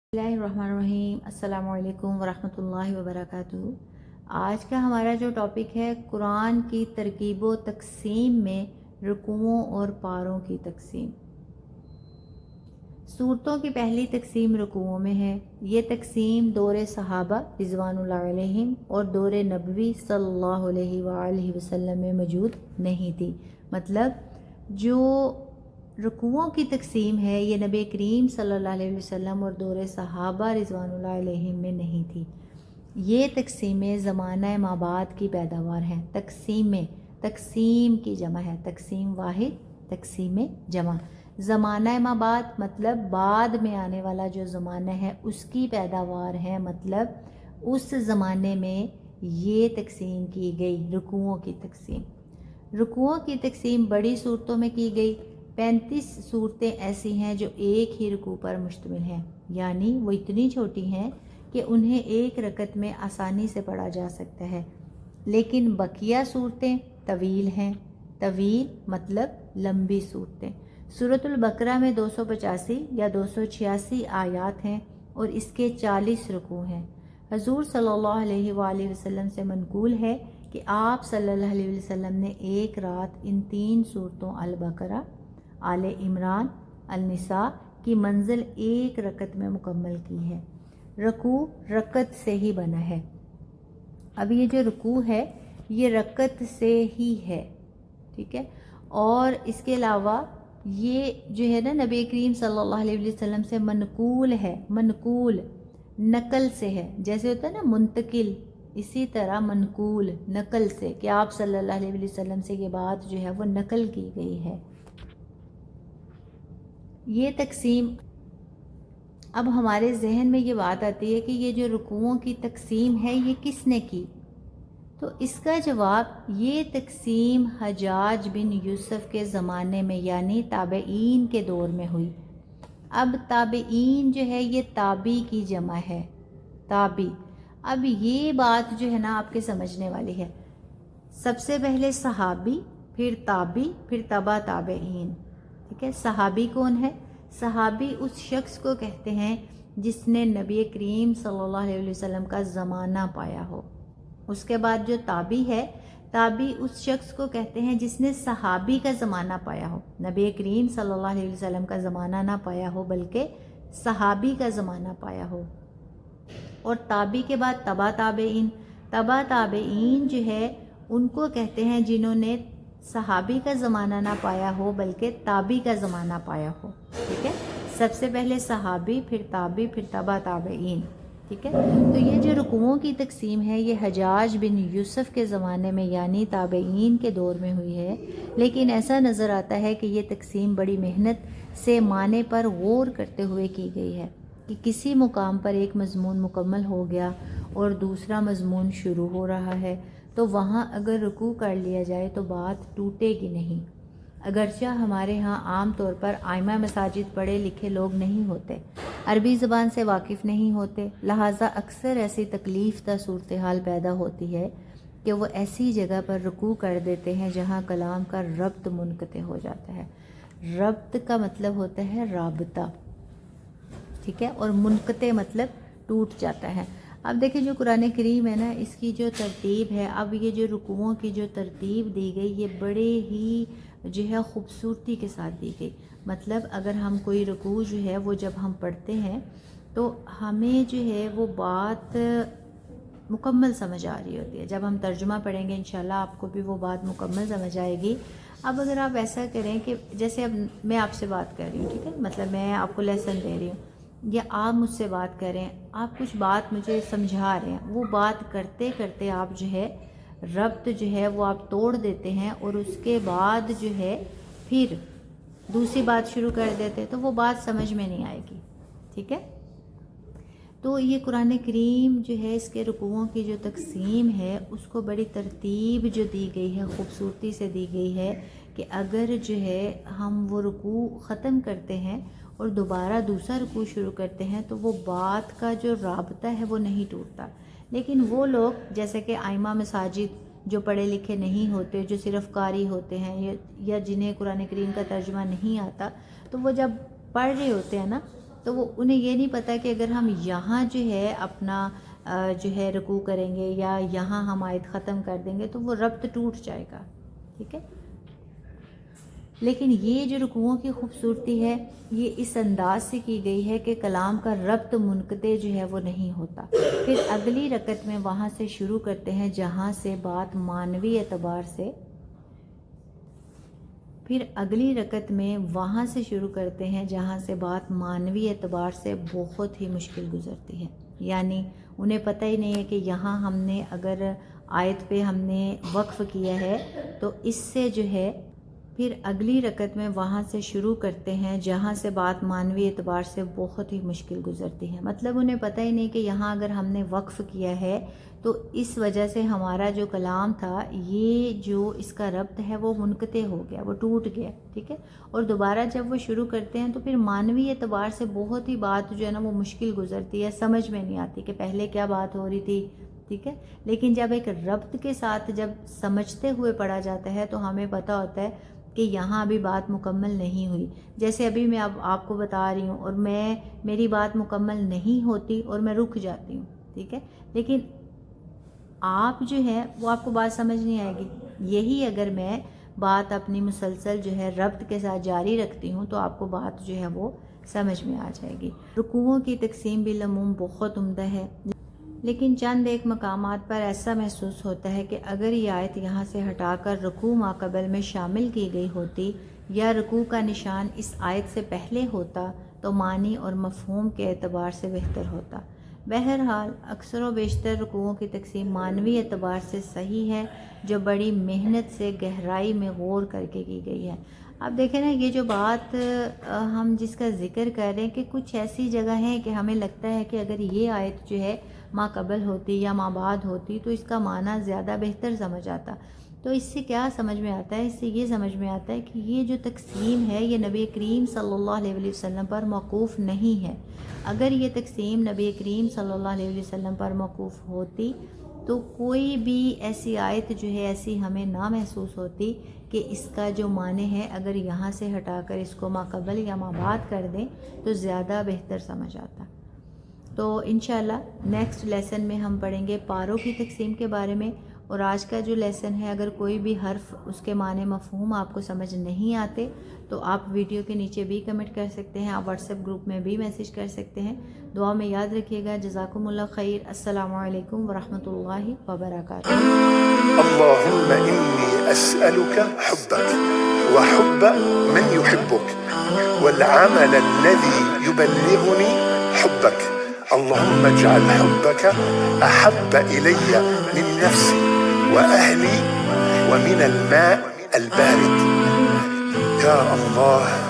बिस्मिल्लाहिर्रहमानिर्रहीम। अस्सलामु अलैकुम वरहमतुल्लाहि वबरकातुहू। आज का हमारा जो टॉपिक है कुरान की तरकीब व तक़सीम में रुकुओं और पारों की तक़सीम। सूरतों की पहली तक़सीम रुकुओं में है। ये तक़सीम दौरे सहाबा रिज़वानुल्लाहि अलैहिम और दौरे नबवी सल्लल्लाहु अलैहि वसल्लम में मौजूद नहीं थी। मतलब जो रुकुओं की तक़सीम है ये नबी करीम सल्लल्लाहु अलैहि वसल्लम और दौरे सहाबा रिज़वानुल्लाहि अलैहिम में नहीं थी। ये तक़सीमें ज़माना माबाद की पैदावार हैं। तक़सीम की जमा है, तक़सीम वाहिद, तक़सीम जमा। ज़माना माबाद मतलब बाद में आने वाला जो ज़माना है उसकी पैदावार है। मतलब उस ज़माने में ये तक़सीम की गई रुकुओं की तक़सीम। रुकुओं की तक़सीम बड़ी सूरतों में की गई। 35 सूरतें ऐसी हैं जो एक ही रुकू पर मुश्तमिल हैं, यानी वो इतनी छोटी हैं कि उन्हें एक रकत में आसानी से पढ़ा जा सकता है। लेकिन बकिया सूरतें तवील हैं। तवील मतलब लंबी सूरतें। सूरतुल बकरा में 285 या 286 आयात हैं और इसके 40 रुकू हैं। हजूर सल्लल्लाहु अलैहि वसल्लम से मनकूल है कि आप सल्लल्लाहु अलैहि वसल्लम ने एक रात इन 3 सूरतों अल बकरा, आले इमरान, अल निसा की मंजिल एक रकत में मुकम्मल की है। रुकू रकत से ही बना है। अब ये जो रुकू है ये रकत से ही है, ठीक है। और इसके अलावा ये जो है ना नबी करीम सल्लल्लाहु अलैहि वसल्लम से मनकूल है। मनकूल नकल से है, जैसे होता है ना मुंतकिल, इसी तरह मनकूल नकल से, कि आप सल्लल्लाहु अलैहि वसल्लम से ये बात जो है वो नकल की गई है। ये तक़सीम, अब हमारे जहन में ये बात आती है कि ये जो रुकुओं की तक़सीम है ये किसने की, तो इसका जवाब ये तक़सीम हज्जाज बिन यूसुफ के ज़माने में यानी ताबईन के दौर में हुई। अब ताबईन जो है ये ताबी की जमा है, ताबी। अब ये बात जो है ना आपके समझने वाली है। सबसे पहले सहाबी, फिर ताबी, फिर तबा ताबईन, ठीक है। सहाबी कौन है? सहाबी उस शख्स को कहते हैं जिसने नबी करीम सल्लल्लाहु अलैहि वसल्लम का ज़माना पाया हो। उसके बाद जो ताबी है, ताबी उस शख्स को कहते हैं जिसने सहाबी का ज़माना पाया हो। नबी करीम सल्लल्लाहु अलैहि वसल्लम का ज़माना ना पाया हो बल्कि सहाबी का ज़माना पाया हो। और ताबी के बाद तबा ताबईन। तबा ताबईन जो है उनको कहते हैं जिन्होंने सहाबी का ज़माना ना पाया हो बल्कि ताबी का ज़माना पाया हो, ठीक है। सबसे पहले सहाबी, फिर ताबी, फिर तबा ताबईन, ठीक है। तो ये जो रुकुओं की तक़सीम है ये हज्जाज बिन यूसुफ के ज़माने में यानी ताबईन के दौर में हुई है। लेकिन ऐसा नज़र आता है कि ये तक़सीम बड़ी मेहनत से माने पर गौर करते हुए की गई है कि किसी मुकाम पर एक मज़मून मुकम्मल हो गया और दूसरा मज़मून शुरू हो रहा है तो वहाँ अगर रुकू कर लिया जाए तो बात टूटेगी नहीं। अगरचा हमारे यहाँ आम तौर पर आइमा मसाजिद पढ़े लिखे लोग नहीं होते, अरबी ज़बान से वाकिफ़ नहीं होते, लिहाजा अक्सर ऐसी तकलीफ़ सूरत हाल पैदा होती है कि वो ऐसी जगह पर रुकू कर देते हैं जहाँ कलाम का रब्त मुनक़ते हो जाता है। रब्त का मतलब होता है राबता, ठीक है, और मुनक़ते मतलब टूट जाता है। अब देखिए जो कुरान करीम है ना इसकी जो तरतीब है, अब ये जो रुकुओं की जो तरतीब दी गई ये बड़े ही जो है ख़ूबसूरती के साथ दी गई। मतलब अगर हम कोई रुकू जो है वो जब हम पढ़ते हैं तो हमें जो है वो बात मुकम्मल समझ आ रही होती है। जब हम तर्जुमा पढ़ेंगे इंशाल्लाह आपको भी वो बात मुकम्मल समझ आएगी। अब अगर आप ऐसा करें कि जैसे अब मैं आपसे बात कर रही हूँ, ठीक है, मतलब मैं आपको लेसन दे रही हूँ या आप मुझसे बात करें, आप कुछ बात मुझे समझा रहे हैं, वो बात करते करते आप जो है रब्त जो है वो आप तोड़ देते हैं और उसके बाद जो है फिर दूसरी बात शुरू कर देते हैं तो वो बात समझ में नहीं आएगी, ठीक है। तो ये कुरान करीम जो है इसके रुकुओं की जो तक़सीम है उसको बड़ी तरतीब जो दी गई है, ख़ूबसूरती से दी गई है कि अगर जो है हम वो रुकू ख़त्म करते हैं और दोबारा दूसरा रुकू शुरू करते हैं तो वो बात का जो राबता है वो नहीं टूटता। लेकिन वो लोग जैसे कि आइमा मसाजिद जो पढ़े लिखे नहीं होते, जो सिर्फ़ कारी होते हैं या जिन्हें कुरान करीम का तर्जुमा नहीं आता, तो वो जब पढ़ रहे होते हैं ना تو وہ انہیں یہ نہیں پتہ کہ اگر ہم یہاں جو ہے اپنا جو ہے رکوع کریں گے یا یہاں ہم آیت ختم کر دیں گے تو وہ ربط ٹوٹ جائے گا، ٹھیک ہے۔ لیکن یہ جو رکوعوں کی خوبصورتی ہے یہ اس انداز سے کی گئی ہے کہ کلام کا ربط منقطع جو ہے وہ نہیں ہوتا۔ پھر اگلی رکعت میں وہاں سے شروع کرتے ہیں جہاں سے بات معنوی اعتبار سے بہت ہی مشکل گزرتی ہے، یعنی انہیں پتہ ہی نہیں ہے کہ یہاں ہم نے اگر آیت پہ ہم نے وقف کیا ہے تو اس سے جو ہے پھر اگلی رکعت میں وہاں سے شروع کرتے ہیں جہاں سے بات معنوی اعتبار سے بہت ہی مشکل گزرتی ہے، مطلب انہیں پتہ ہی نہیں کہ یہاں اگر ہم نے وقف کیا ہے تو اس وجہ سے ہمارا جو کلام تھا یہ جو اس کا ربط ہے وہ منقطع ہو گیا، وہ ٹوٹ گیا، ٹھیک ہے۔ اور دوبارہ جب وہ شروع کرتے ہیں تو پھر معنوی اعتبار سے بہت ہی بات جو ہے نا وہ مشکل گزرتی ہے، سمجھ میں نہیں آتی کہ پہلے کیا بات ہو رہی تھی، ٹھیک ہے۔ لیکن جب ایک ربط کے ساتھ جب سمجھتے ہوئے پڑھا جاتا ہے تو ہمیں پتہ ہوتا ہے کہ یہاں ابھی بات مکمل نہیں ہوئی، جیسے ابھی میں اب آپ کو بتا رہی ہوں اور میری بات مکمل نہیں ہوتی اور میں رک جاتی ہوں، ٹھیک ہے، لیکن آپ جو ہے وہ آپ کو بات سمجھ نہیں آئے گی۔ یہی اگر میں بات اپنی مسلسل جو ہے ربط کے ساتھ جاری رکھتی ہوں تو آپ کو بات جو ہے وہ سمجھ میں آ جائے گی۔ رکوعوں کی تقسیم بالعموم بہت عمدہ ہے، لیکن چند ایک مقامات پر ایسا محسوس ہوتا ہے کہ اگر یہ آیت یہاں سے ہٹا کر رکوع ماقبل میں شامل کی گئی ہوتی یا رکوع کا نشان اس آیت سے پہلے ہوتا تو معنی اور مفہوم کے اعتبار سے بہتر ہوتا۔ بہرحال اکثر و بیشتر رکوعوں کی تقسیم معنوی اعتبار سے صحیح ہے جو بڑی محنت سے گہرائی میں غور کر کے کی گئی ہے۔ اب دیکھیں نا یہ جو بات ہم جس کا ذکر کر رہے ہیں کہ کچھ ایسی جگہ ہیں کہ ہمیں لگتا ہے کہ اگر یہ آیت جو ہے ما قبل ہوتی یا ما بعد ہوتی تو اس کا معنی زیادہ بہتر سمجھ آتا۔ تو اس سے کیا سمجھ میں آتا ہے؟ اس سے یہ سمجھ میں آتا ہے کہ یہ جو تقسیم ہے یہ نبی کریم صلی اللہ علیہ وسلم پر موقوف نہیں ہے۔ اگر یہ تقسیم نبی کریم صلی اللہ علیہ وسلم پر موقوف ہوتی تو کوئی بھی ایسی آیت جو ہے ایسی ہمیں نہ محسوس ہوتی کہ اس کا جو معنی ہے اگر یہاں سے ہٹا کر اس کو ما قبل یا ما بعد کر دیں تو زیادہ بہتر سمجھ آتا۔ تو انشاءاللہ نیکسٹ لیسن میں ہم پڑھیں گے پاروں کی تقسیم کے بارے میں، اور آج کا جو لیسن ہے اگر کوئی بھی حرف اس کے معنی مفہوم آپ کو سمجھ نہیں آتے تو آپ ویڈیو کے نیچے بھی کمنٹ کر سکتے ہیں، آپ واٹس ایپ گروپ میں بھی میسیج کر سکتے ہیں۔ دعا میں یاد رکھیے گا۔ جزاکم اللہ خیر۔ السلام علیکم ورحمۃ اللہ وبرکاتہ۔ اللهم إني أسألك حبك وحب من يحبك والعمل الذي يبلغني حبك. اللهم اجعل حبك أحب إلي من نفسي وأهلي ومن الماء البارد يا الله.